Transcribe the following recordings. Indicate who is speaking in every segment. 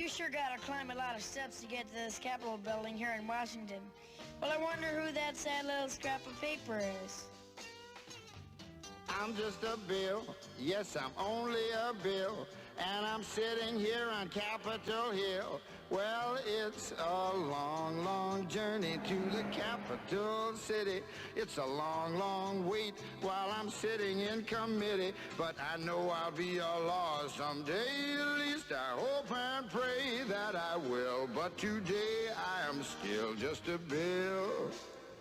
Speaker 1: sure gotta climb a lot of steps to get to this Capitol building here in Washington. Well, I wonder who that sad little scrap of paper is.
Speaker 2: I'm just a bill, yes, I'm only a bill, and I'm sitting here on Capitol Hill. Well, it's a long, long journey to the capital city. It's a long, long wait while I'm sitting in committee, but I know I'll be a law someday. At least I hope and pray that I will, but today I am still just a bill.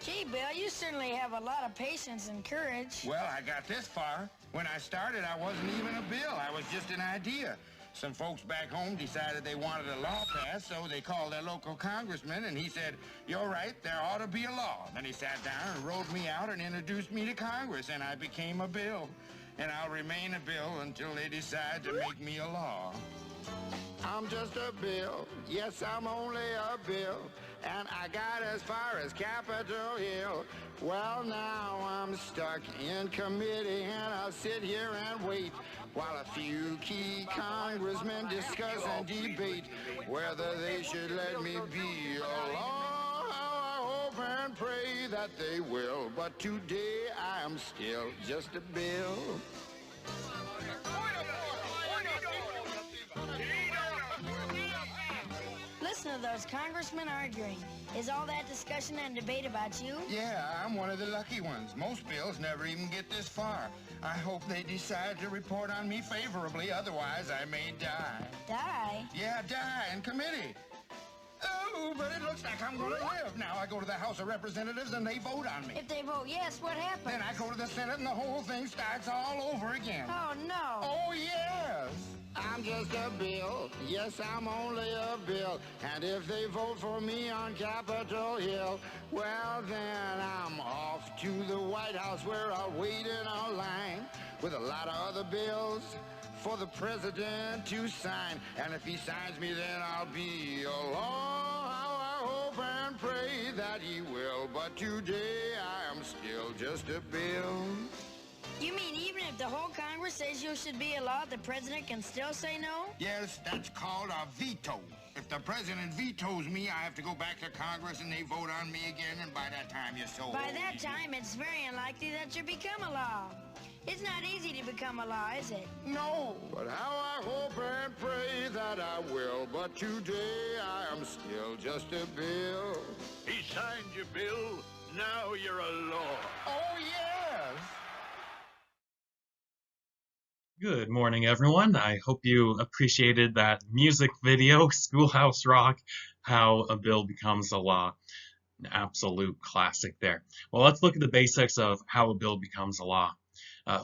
Speaker 1: Gee, Bill, you certainly have a lot of patience and courage.
Speaker 2: Well, I got this far. When I started, I wasn't even a bill. I was just an idea. Some folks back home decided they wanted a law passed, so they called their local congressman, and he said, "You're right, there ought to be a law." Then he sat down and wrote me out and introduced me to Congress, and I became a bill. And I'll remain a bill until they decide to make me a law. I'm just a bill, yes, I'm only a bill, and I got as far as Capitol Hill. Well, now I'm stuck in committee, and I'll sit here and wait while a few key congressmen discuss and debate whether they should let me be a law. I hope and pray that they will, but today I am still just a bill.
Speaker 1: Listen to those congressmen arguing. Is all that discussion and debate about you?
Speaker 2: Yeah, I'm one of the lucky ones. Most bills never even get this far. I hope they decide to report on me favorably, otherwise I may die.
Speaker 1: Die?
Speaker 2: Yeah, die in committee. Oh, but it looks like I'm going to live. Now I go to the House of Representatives and they vote on me.
Speaker 1: If they vote yes, what happens?
Speaker 2: Then I go to the Senate and the whole thing starts all over again.
Speaker 1: Oh, no.
Speaker 2: Oh, yes. I'm just a bill. Yes, I'm only a bill. And if they vote for me on Capitol Hill, well, then I'm off to the White House where I'll wait in a line with a lot of other bills for the president to sign. And if he signs me, then I'll be a law. I hope and pray that he will. But today I am still just a bill.
Speaker 1: You mean even if the whole Congress says you should be a law, the president can still say no?
Speaker 2: Yes, that's called a veto. If the president vetoes me, I have to go back to Congress and they vote on me again, and by that time you're so
Speaker 1: By
Speaker 2: old.
Speaker 1: that time, it's very unlikely that you become a law. It's not easy to become a law, is it?
Speaker 2: No, but how I hope and pray that I will. But today I am still just a bill.
Speaker 3: He signed your bill. Now you're a law.
Speaker 2: Oh, yes.
Speaker 4: Good morning, everyone. I hope you appreciated that music video, Schoolhouse Rock, How a Bill Becomes a Law. An absolute classic there. Well, let's look at the basics of how a bill becomes a law.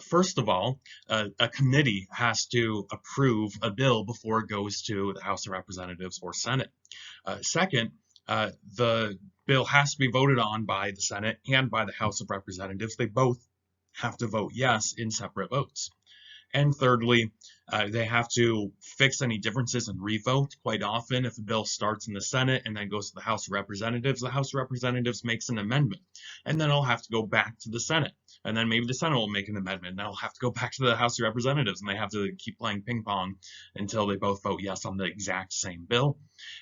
Speaker 4: First of all, a committee has to approve a bill before it goes to the House of Representatives or Senate. Second, the bill has to be voted on by the Senate and by the House of Representatives. They both have to vote yes in separate votes. And thirdly, they have to fix any differences and revote. Quite often, if a bill starts in the Senate and then goes to the House of Representatives, the House of Representatives makes an amendment. And then it'll have to go back to the Senate. And then maybe the Senate will make an amendment. And that'll have to go back to the House of Representatives. And they have to keep playing ping pong until they both vote yes on the exact same bill.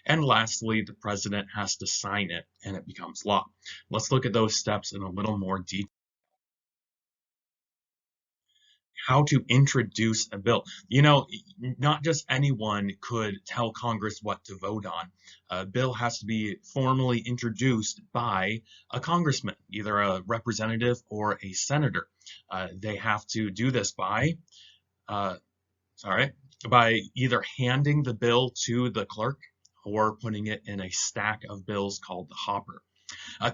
Speaker 4: And lastly, the president has to sign it and it becomes law. Let's look at those steps in a little more detail. How to introduce a bill. You know, not just anyone could tell Congress what to vote on. A bill has to be formally introduced by a congressman, either a representative or a senator. They have to do this by either handing the bill to the clerk or putting it in a stack of bills called the hopper.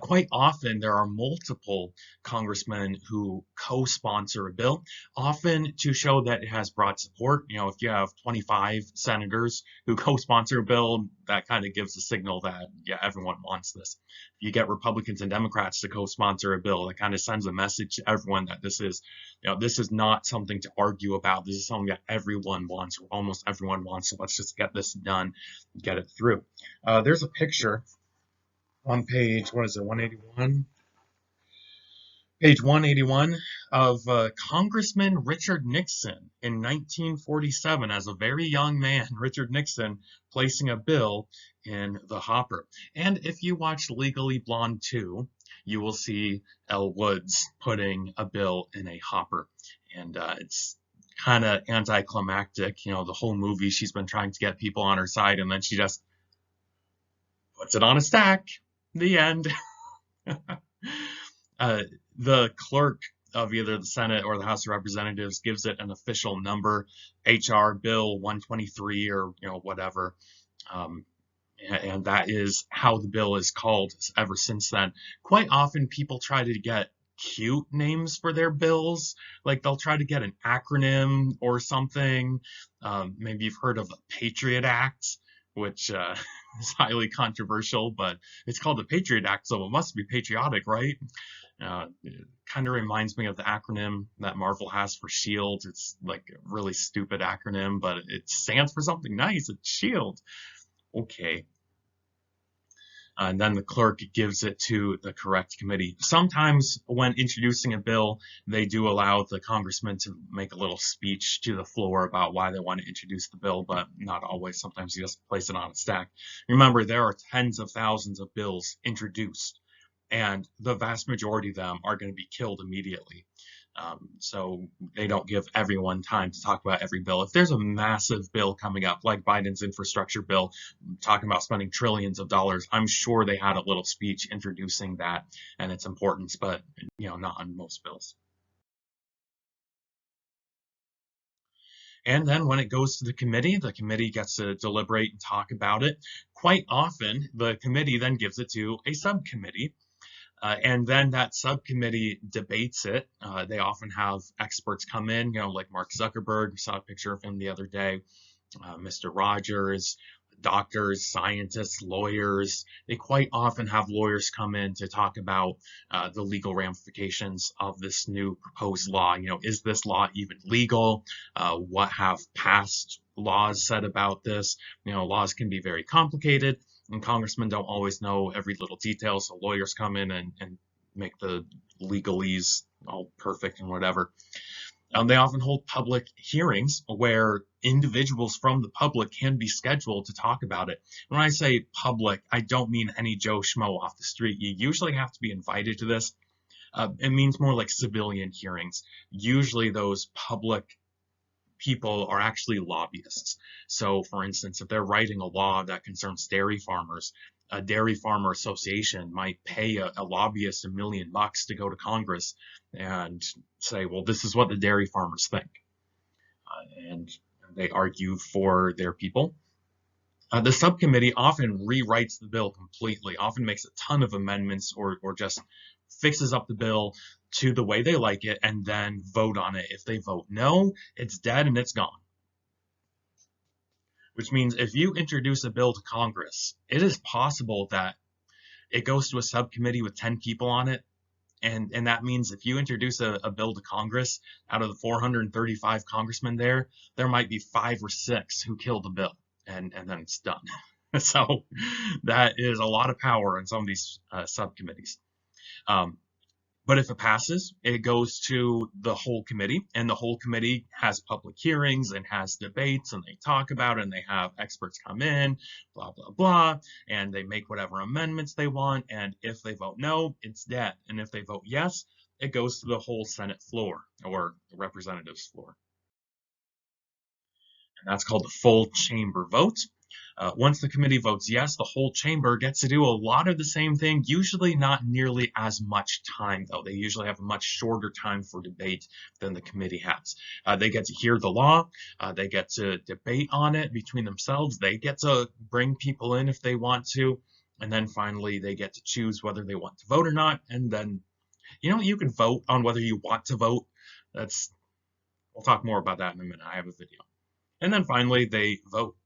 Speaker 4: Quite often, there are multiple congressmen who co-sponsor a bill, often to show that it has broad support. You know, if you have 25 senators who co-sponsor a bill, that kind of gives a signal that, yeah, everyone wants this. If you get Republicans and Democrats to co-sponsor a bill, that kind of sends a message to everyone that this is, you know, this is not something to argue about. This is something that everyone wants, or almost everyone wants. So let's just get this done, get it through. There's a picture on page, 181? Page 181 of Congressman Richard Nixon in 1947, as a very young man, Richard Nixon placing a bill in the hopper. And if you watch Legally Blonde 2, you will see Elle Woods putting a bill in a hopper. And it's kind of anticlimactic. You know, the whole movie, she's been trying to get people on her side, and then she just puts it on a stack. The end. The clerk of either the Senate or the House of Representatives gives it an official number, HR Bill 123 or whatever, and that is how the bill is called ever since then. Quite often people try to get cute names for their bills, like they'll try to get an acronym or something. Maybe you've heard of the Patriot Act, which is highly controversial, but it's called the Patriot Act, so it must be patriotic, right? It kind of reminds me of the acronym that Marvel has for SHIELD. It's like a really stupid acronym, but it stands for something nice. It's SHIELD. Okay. And then the clerk gives it to the correct committee. Sometimes when introducing a bill, they do allow the congressman to make a little speech to the floor about why they want to introduce the bill, but not always. Sometimes you just place it on a stack. Remember, there are tens of thousands of bills introduced, and the vast majority of them are going to be killed immediately. So they don't give everyone time to talk about every bill. If there's a massive bill coming up, like Biden's infrastructure bill, talking about spending trillions of dollars, I'm sure they had a little speech introducing that and its importance, but not on most bills. And then when it goes to the committee gets to deliberate and talk about it. Quite often, the committee then gives it to a subcommittee. And then that subcommittee debates it. They often have experts come in, like Mark Zuckerberg. We saw a picture of him the other day. Mr. Rogers, doctors, scientists, lawyers. They quite often have lawyers come in to talk about the legal ramifications of this new proposed law. Is this law even legal? What have past laws said about this? Laws can be very complicated, and congressmen don't always know every little detail, so lawyers come in and make the legalese all perfect and whatever. They often hold public hearings where individuals from the public can be scheduled to talk about it. When I say public, I don't mean any Joe Schmo off the street. You usually have to be invited to this. It means more like civilian hearings. Usually those public people are actually lobbyists. So, for instance, if they're writing a law that concerns dairy farmers, a dairy farmer association might pay a lobbyist $1 million to go to Congress and say, well, this is what the dairy farmers think. And they argue for their people. The subcommittee often rewrites the bill completely, often makes a ton of amendments or just fixes up the bill to the way they like it and then vote on it. If they vote no, it's dead and it's gone. Which means if you introduce a bill to Congress, it is possible that it goes to a subcommittee with 10 people on it. And that means if you introduce a bill to Congress, out of the 435 congressmen there might be 5 or 6 who kill the bill, and then it's done. So that is a lot of power in some of these subcommittees. But if it passes, it goes to the whole committee, and the whole committee has public hearings and has debates, and they talk about it, and they have experts come in, blah, blah, blah, and they make whatever amendments they want, and if they vote no, it's dead. And if they vote yes, it goes to the whole Senate floor, or the representatives floor. And that's called the full chamber vote. Once the committee votes yes, the whole chamber gets to do a lot of the same thing, usually not nearly as much time, though. They usually have a much shorter time for debate than the committee has. They get to hear the law. They get to debate on it between themselves. They get to bring people in if they want to. And then finally, they get to choose whether they want to vote or not. And then, you can vote on whether you want to vote. We'll talk more about that in a minute. I have a video. And then finally, they vote.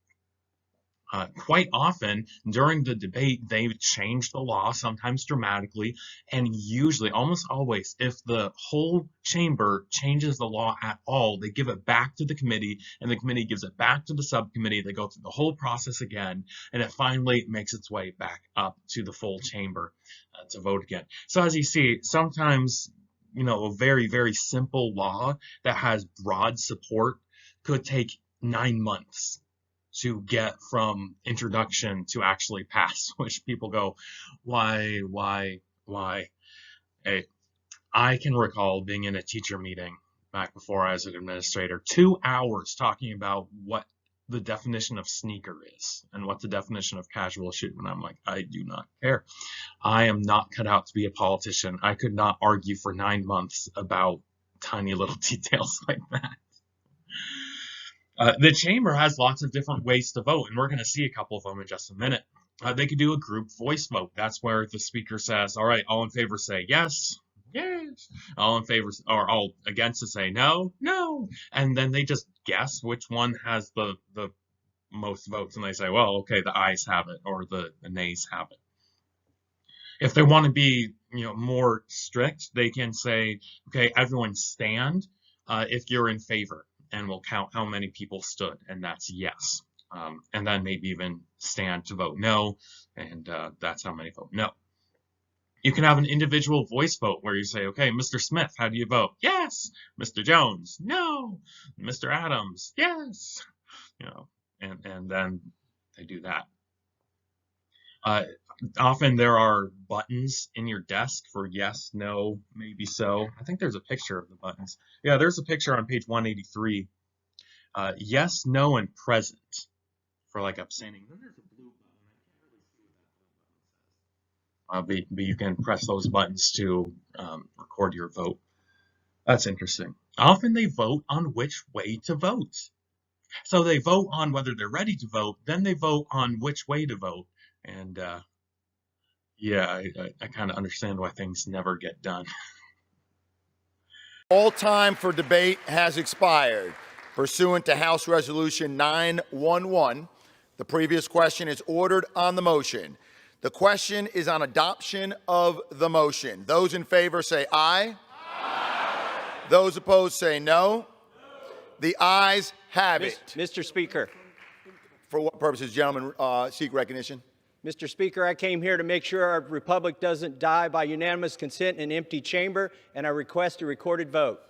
Speaker 4: Quite often during the debate, they change the law, sometimes dramatically, and usually, almost always, if the whole chamber changes the law at all, they give it back to the committee, and the committee gives it back to the subcommittee. They go through the whole process again, and it finally makes its way back up to the full chamber to vote again. So as you see, sometimes a very, very simple law that has broad support could take 9 months to get from introduction to actually pass, which people go, why? Hey, I can recall being in a teacher meeting back before I was an administrator, 2 hours talking about what the definition of sneaker is and what the definition of casual shoe. And I'm like, I do not care. I am not cut out to be a politician. I could not argue for 9 months about tiny little details like that. The chamber has lots of different ways to vote, and we're going to see a couple of them in just a minute. They could do a group voice vote. That's where the speaker says, all right, all in favor say yes, yes. All in favor or all against to say no, no. And then they just guess which one has the most votes, and they say, well, okay, the ayes have it or the nays have it. If they want to be, more strict, they can say, okay, everyone stand if you're in favor, and we'll count how many people stood, and that's yes. And then maybe even stand to vote no, and that's how many vote no. You can have an individual voice vote where you say, okay, Mr. Smith, how do you vote? Yes. Mr. Jones, no. Mr. Adams, yes. And then they do that. Often there are buttons in your desk for yes, no, maybe so. I think there's a picture of the buttons. Yeah, there's a picture on page 183. Yes, no, and present for like abstaining. Then there's a blue button. I can't really see what that blue button says. But you can press those buttons to record your vote. That's interesting. Often they vote on which way to vote. So they vote on whether they're ready to vote, then they vote on which way to vote. And I kind of understand why things never get done.
Speaker 5: All time for debate has expired. Pursuant to House Resolution 911, the previous question is ordered on the motion. The question is on adoption of the motion. Those in favor say aye. Aye. Those opposed say no. The ayes have it.
Speaker 6: Mr. Speaker.
Speaker 5: For what purposes, gentlemen, seek recognition?
Speaker 6: Mr. Speaker, I came here to make sure our republic doesn't die by unanimous consent in an empty chamber, and I request a recorded vote.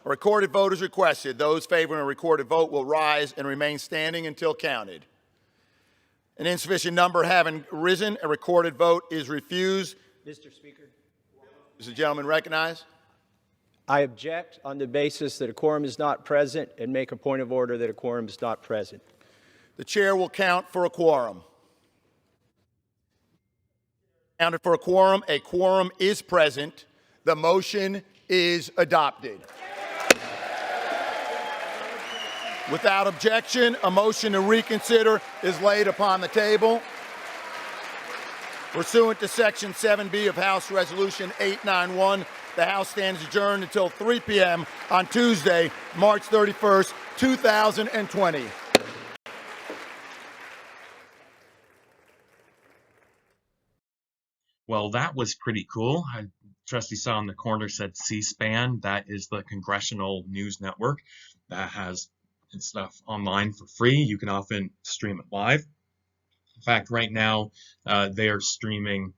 Speaker 5: A recorded vote is requested. Those favoring a recorded vote will rise and remain standing until counted. An insufficient number having risen, a recorded vote is refused.
Speaker 6: Mr. Speaker.
Speaker 5: Is the gentleman recognized?
Speaker 6: I object on the basis that a quorum is not present and make a point of order that a quorum is not present.
Speaker 5: The chair will count for a quorum. Counted for a quorum is present. The motion is adopted. Without objection, a motion to reconsider is laid upon the table. Pursuant to Section 7B of House Resolution 891, the House stands adjourned until 3 p.m. on Tuesday, March 31st, 2020.
Speaker 4: Well, that was pretty cool. I trust you saw in the corner said C-SPAN. That is the Congressional News Network that has its stuff online for free. You can often stream it live. In fact, right now, they are streaming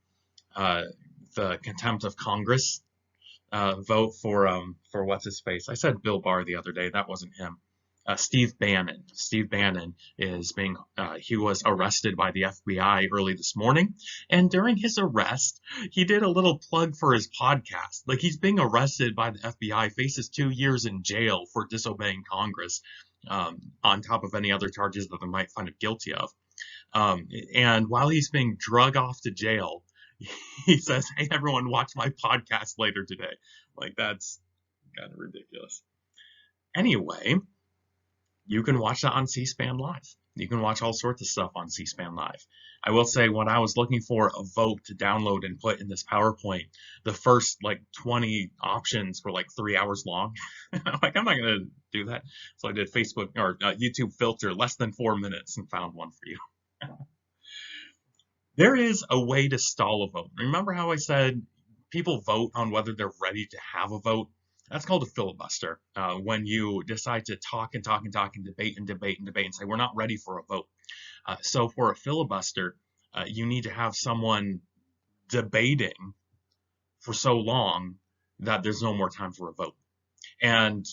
Speaker 4: the contempt of Congress vote for what's his face. I said Bill Barr the other day. That wasn't him. Steve Bannon. Steve Bannon is he was arrested by the FBI early this morning. And during his arrest, he did a little plug for his podcast. Like, he's being arrested by the FBI, faces 2 years in jail for disobeying Congress, on top of any other charges that they might find him guilty of. And while he's being drug off to jail, he says, hey, everyone, watch my podcast later today. Like, that's kind of ridiculous. Anyway, you can watch that on C-SPAN Live. You can watch all sorts of stuff on C-SPAN Live. I will say, when I was looking for a vote to download and put in this PowerPoint, the first 20 options were 3 hours long. I'm not going to do that. So I did Facebook or YouTube filter less than 4 minutes and found one for you. There is a way to stall a vote. Remember how I said people vote on whether they're ready to have a vote? That's called a filibuster. When you decide to talk and talk and talk and debate and debate and debate and say, we're not ready for a vote. So for a filibuster, you need to have someone debating for so long that there's no more time for a vote. And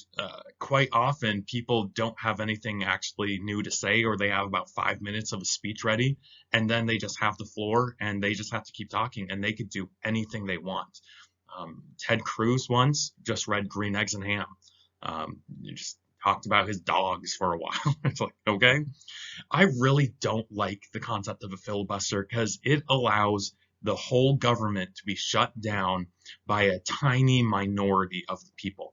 Speaker 4: quite often, people don't have anything actually new to say, or they have about 5 minutes of a speech ready, and then they just have the floor, and they just have to keep talking, and they could do anything they want. Ted Cruz once just read Green Eggs and Ham. He just talked about his dogs for a while. It's like, okay. I really don't like the concept of a filibuster because it allows the whole government to be shut down by a tiny minority of the people.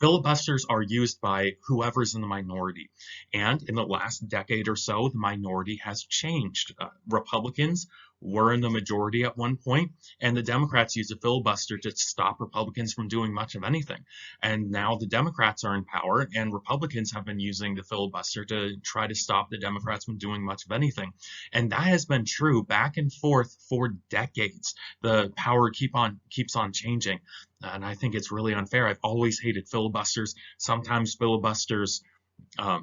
Speaker 4: Filibusters are used by whoever's in the minority. And in the last decade or so, the minority has changed. Republicans were in the majority at one point, and the Democrats used a filibuster to stop Republicans from doing much of anything. And now the Democrats are in power, and Republicans have been using the filibuster to try to stop the Democrats from doing much of anything. And that has been true back and forth for decades. The power keeps on changing. And I think it's really unfair. I've always hated filibusters. Sometimes filibusters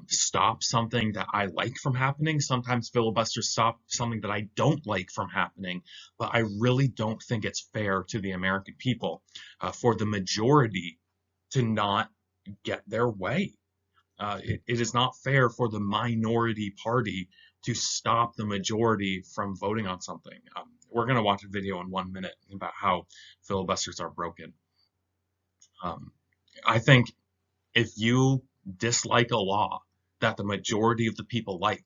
Speaker 4: stop something that I like from happening. Sometimes filibusters stop something that I don't like from happening. But I really don't think it's fair to the American people for the majority to not get their way. It is not fair for the minority party to stop the majority from voting on something. We're going to watch a video in 1 minute about how filibusters are broken. I think if you dislike a law that the majority of the people like,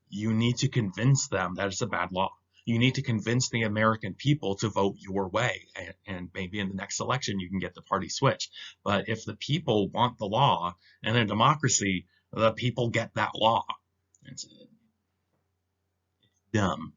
Speaker 4: you need to convince them that it's a bad law. You need to convince the American people to vote your way, and maybe in the next election you can get the party switched. But if the people want the law, in a democracy, the people get that law. It's dumb.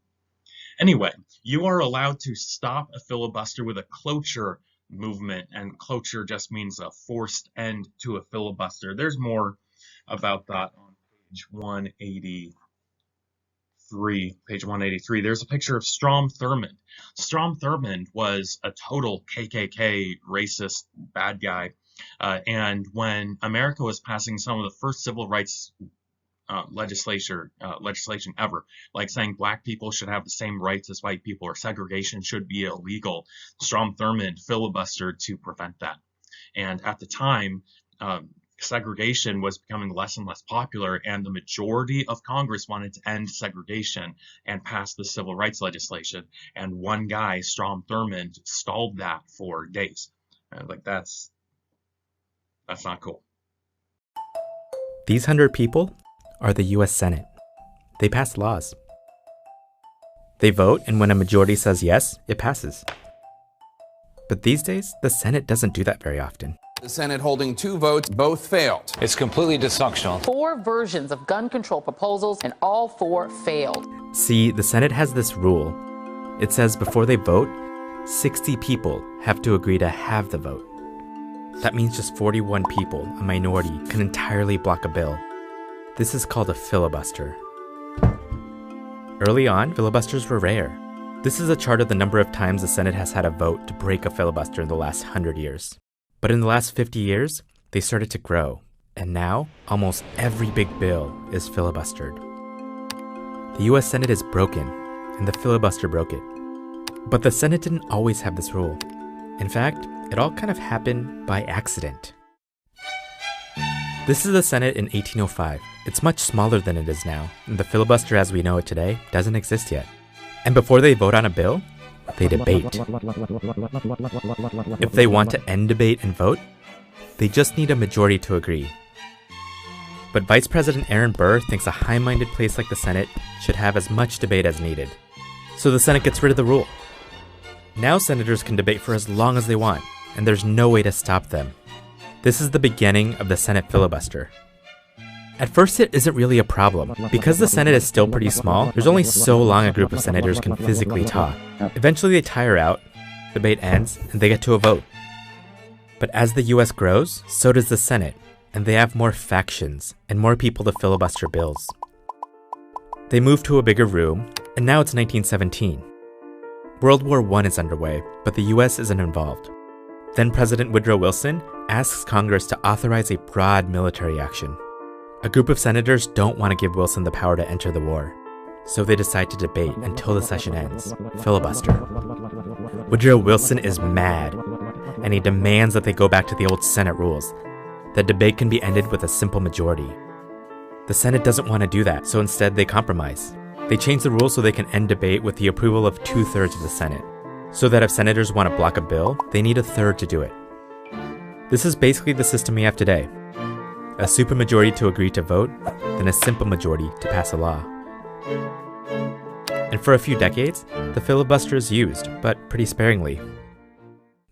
Speaker 4: Anyway, you are allowed to stop a filibuster with a cloture movement, and cloture just means a forced end to a filibuster. There's more about that on page 183. There's a picture of Strom Thurmond. Strom Thurmond was a total KKK racist bad guy, and when America was passing some of the first civil rights legislation ever, like saying black people should have the same rights as white people or segregation should be illegal, Strom Thurmond filibustered to prevent that. And at the time, segregation was becoming less and less popular, and the majority of Congress wanted to end segregation and pass the civil rights legislation. And one guy, Strom Thurmond, stalled that for days. Like that's not cool.
Speaker 7: These 100 people are the U.S. Senate. They pass laws. They vote, and when a majority says yes, it passes. But these days, the Senate doesn't do that very often.
Speaker 8: The Senate holding 2 votes, both failed.
Speaker 9: It's completely dysfunctional.
Speaker 10: 4 versions of gun control proposals, and all 4 failed.
Speaker 7: See, the Senate has this rule. It says before they vote, 60 people have to agree to have the vote. That means just 41 people, a minority, can entirely block a bill. This is called a filibuster. Early on, filibusters were rare. This is a chart of the number of times the Senate has had a vote to break a filibuster in the last 100 years. But in the last 50 years, they started to grow. And now, almost every big bill is filibustered. The US Senate is broken, and the filibuster broke it. But the Senate didn't always have this rule. In fact, it all kind of happened by accident. This is the Senate in 1805. It's much smaller than it is now, and the filibuster as we know it today doesn't exist yet. And before they vote on a bill, they debate. If they want to end debate and vote, they just need a majority to agree. But Vice President Aaron Burr thinks a high-minded place like the Senate should have as much debate as needed. So the Senate gets rid of the rule. Now senators can debate for as long as they want, and there's no way to stop them. This is the beginning of the Senate filibuster. At first, it isn't really a problem. Because the Senate is still pretty small, there's only so long a group of senators can physically talk. Eventually they tire out, debate ends, and they get to a vote. But as the US grows, so does the Senate, and they have more factions and more people to filibuster bills. They move to a bigger room, and now it's 1917. World War I is underway, but the US isn't involved. Then President Woodrow Wilson asks Congress to authorize a broad military action. A group of senators don't want to give Wilson the power to enter the war, so they decide to debate until the session ends, filibuster. Woodrow Wilson is mad, and he demands that they go back to the old Senate rules. The debate can be ended with a simple majority. The Senate doesn't want to do that, so instead they compromise. They change the rules so they can end debate with the approval of 2/3 of the Senate, so that if senators want to block a bill, they need a third to do it. This is basically the system we have today. A supermajority to agree to vote, then a simple majority to pass a law. And for a few decades, the filibuster is used, but pretty sparingly.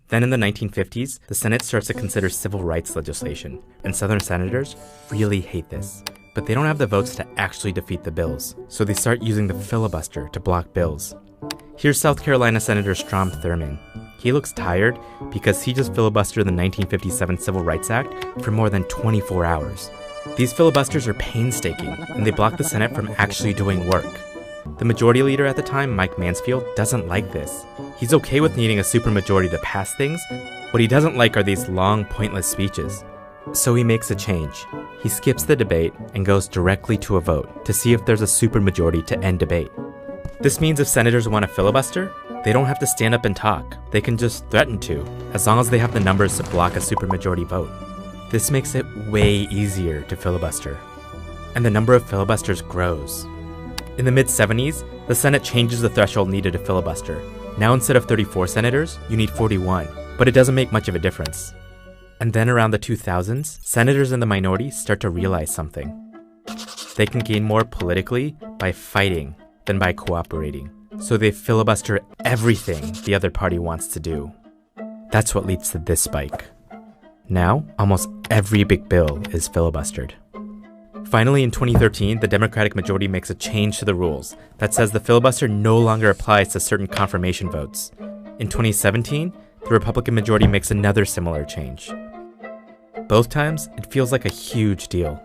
Speaker 7: Then in the 1950s, the Senate starts to consider civil rights legislation, and Southern senators really hate this. But they don't have the votes to actually defeat the bills, so they start using the filibuster to block bills. Here's South Carolina Senator Strom Thurmond. He looks tired because he just filibustered the 1957 Civil Rights Act for more than 24 hours. These filibusters are painstaking, and they block the Senate from actually doing work. The majority leader at the time, Mike Mansfield, doesn't like this. He's okay with needing a supermajority to pass things. What he doesn't like are these long, pointless speeches. So he makes a change. He skips the debate and goes directly to a vote to see if there's a supermajority to end debate. This means if senators want to filibuster, they don't have to stand up and talk. They can just threaten to, as long as they have the numbers to block a supermajority vote. This makes it way easier to filibuster. And the number of filibusters grows. In the mid-70s, the Senate changes the threshold needed to filibuster. Now instead of 34 senators, you need 41, but it doesn't make much of a difference. And then around the 2000s, senators in the minority start to realize something. They can gain more politically by fighting than by cooperating. So they filibuster everything the other party wants to do. That's what leads to this spike. Now, almost every big bill is filibustered. Finally, in 2013, the Democratic majority makes a change to the rules that says the filibuster no longer applies to certain confirmation votes. In 2017, the Republican majority makes another similar change. Both times, it feels like a huge deal.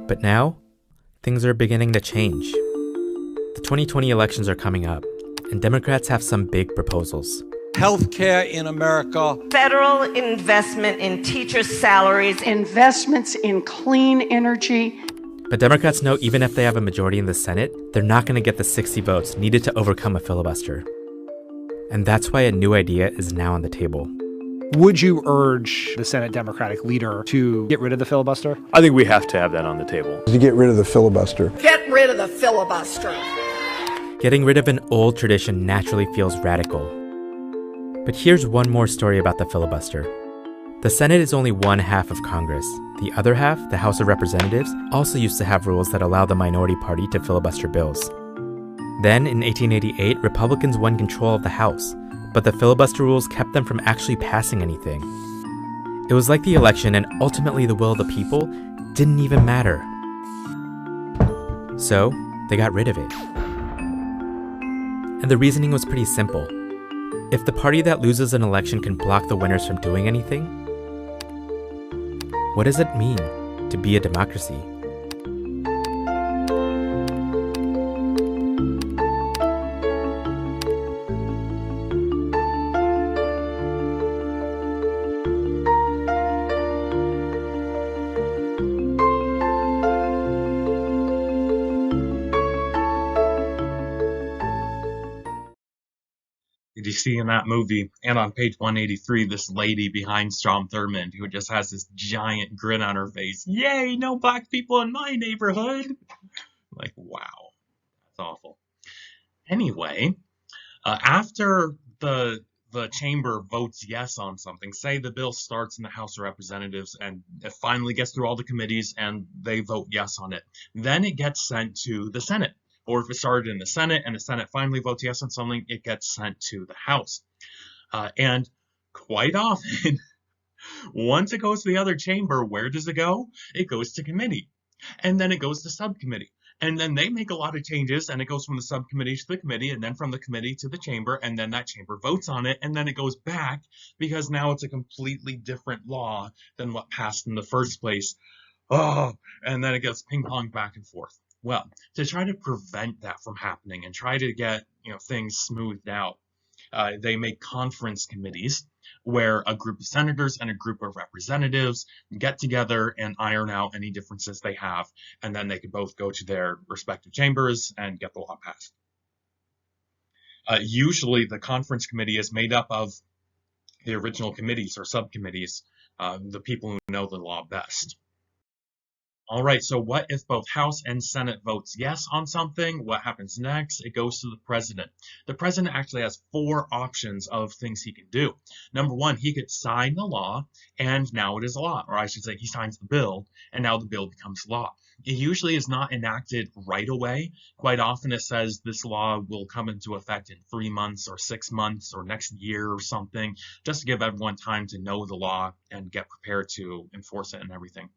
Speaker 7: But now, things are beginning to change. The 2020 elections are coming up, and Democrats have some big proposals.
Speaker 9: Healthcare in America.
Speaker 11: Federal investment in teachers' salaries.
Speaker 12: Investments in clean energy.
Speaker 7: But Democrats know even if they have a majority in the Senate, they're not going to get the 60 votes needed to overcome a filibuster. And that's why a new idea is now on the table.
Speaker 13: Would you urge the Senate Democratic leader to get rid of the filibuster?
Speaker 14: I think we have to have that on the table.
Speaker 15: To get rid of the filibuster.
Speaker 11: Get rid of the filibuster.
Speaker 7: Getting rid of an old tradition naturally feels radical. But here's one more story about the filibuster. The Senate is only one half of Congress. The other half, the House of Representatives, also used to have rules that allow the minority party to filibuster bills. Then, in 1888, Republicans won control of the House, but the filibuster rules kept them from actually passing anything. It was like the election and ultimately the will of the people didn't even matter. So, they got rid of it. And the reasoning was pretty simple. If the party that loses an election can block the winners from doing anything, what does it mean to be a democracy?
Speaker 4: Did you see in that movie, and on page 183, this lady behind Strom Thurmond who just has this giant grin on her face? Yay, no black people in my neighborhood! Like, wow. That's awful. Anyway, after the chamber votes yes on something, say the bill starts in the House of Representatives and it finally gets through all the committees and they vote yes on it, then it gets sent to the Senate. Or if it started in the Senate and the Senate finally votes yes on something, it gets sent to the House. And quite often, once it goes to the other chamber, where does it go? It goes to committee. And then it goes to subcommittee. And then they make a lot of changes, and it goes from the subcommittee to the committee, and then from the committee to the chamber, and then that chamber votes on it, and then it goes back, because now it's a completely different law than what passed in the first place. Oh, and then it gets ping-ponged back and forth. Well, to try to prevent that from happening and try to get things smoothed out, They make conference committees where a group of senators and a group of representatives get together and iron out any differences they have, and then they could both go to their respective chambers and get the law passed. Usually the conference committee is made up of the original committees or subcommittees, the people who know the law best. All right, so what if both House and Senate votes yes on something? What happens next? It goes to the president. The president actually has 4 options of things he can do. Number 1, he could sign the law, and now it is law. Or I should say, he signs the bill, and now the bill becomes law. It usually is not enacted right away. Quite often it says this law will come into effect in 3 months or 6 months or next year or something, just to give everyone time to know the law and get prepared to enforce it and everything.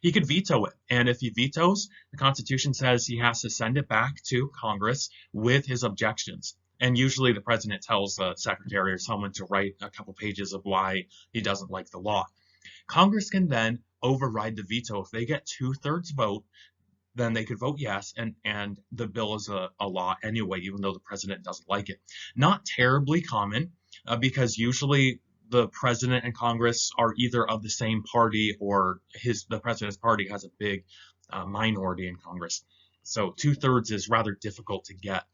Speaker 4: He could veto it, and if he vetoes, the Constitution says he has to send it back to Congress with his objections. And usually the president tells the secretary or someone to write a couple pages of why he doesn't like the law. Congress can then override the veto. If they get 2/3 vote, then they could vote yes, and the bill is a law anyway, even though the president doesn't like it. Not terribly common, because usually the president and Congress are either of the same party or the president's party has a big minority in Congress. So 2/3 is rather difficult to get.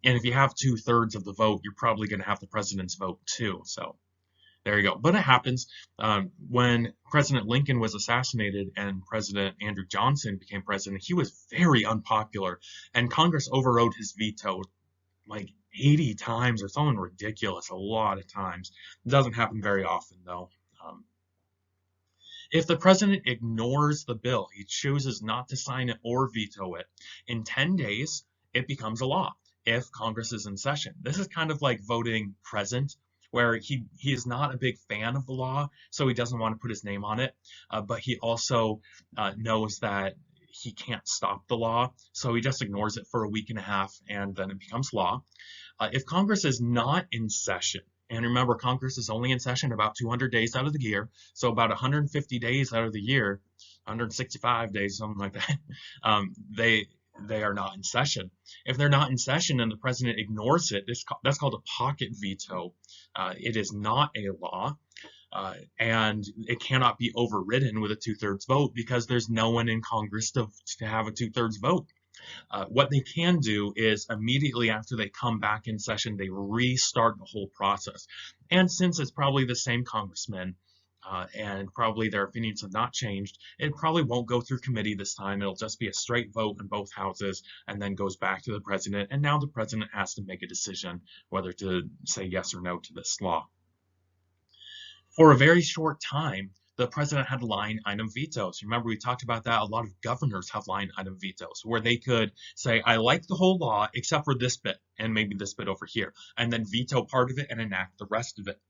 Speaker 4: And if you have 2/3 of the vote, you're probably going to have the president's vote too. So there you go. But it happens. When President Lincoln was assassinated and President Andrew Johnson became president, he was very unpopular, and Congress overrode his veto like 80 times or something ridiculous, a lot of times. It doesn't happen very often, though. If the president ignores the bill, he chooses not to sign it or veto it, in 10 days, it becomes a law if Congress is in session. This is kind of like voting present, where he is not a big fan of the law, so he doesn't want to put his name on it, but he also knows that he can't stop the law, so he just ignores it for a week and a half, and then it becomes law. If Congress is not in session, and remember, Congress is only in session about 200 days out of the year, so about 150 days out of the year, 165 days, something like that, they are not in session. If they're not in session and the president ignores it, that's called a pocket veto. It is not a law. And it cannot be overridden with a 2/3 vote because there's no one in Congress to have a 2/3 vote. What they can do is immediately after they come back in session, they restart the whole process. And since it's probably the same congressmen and probably their opinions have not changed, it probably won't go through committee this time. It'll just be a straight vote in both houses and then goes back to the president. And now the president has to make a decision whether to say yes or no to this law. For a very short time, the president had line item vetoes. Remember, we talked about that. A lot of governors have line item vetoes where they could say, I like the whole law except for this bit and maybe this bit over here, and then veto part of it and enact the rest of it.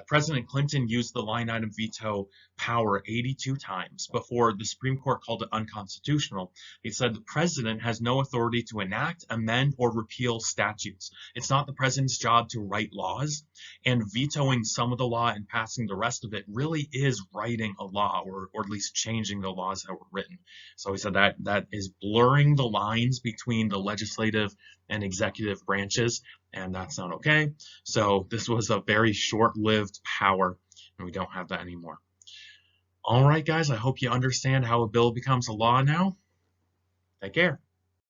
Speaker 4: President Clinton used the line item veto power 82 times before the Supreme Court called it unconstitutional. He said the president has no authority to enact, amend, or repeal statutes. It's not the president's job to write laws, and vetoing some of the law and passing the rest of it really is writing a law, or at least changing the laws that were written. So he said that is blurring the lines between the legislative and executive branches, and that's not okay. So this was a very short-lived power, and we don't have that anymore. All right, guys, I hope you understand how a bill becomes a law now. Take care.